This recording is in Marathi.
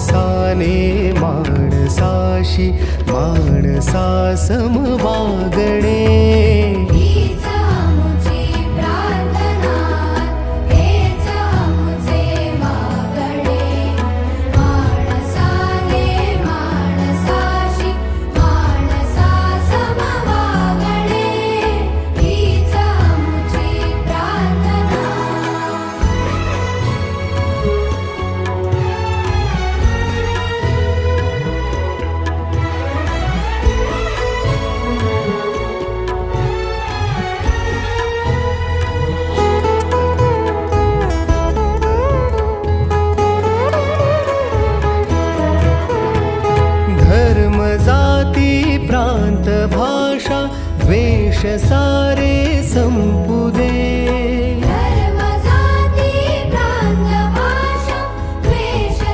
माणसाने माणसाशी माणसा सम वागणे. हीच आमुची प्रार्थना, हेच आमुचे मागणे. माणसाने माणसाशी माणसा सम वागणे. हीच आमुची प्रार्थना. धर्म जाती प्रांत भाषा द्वेष सारे संपू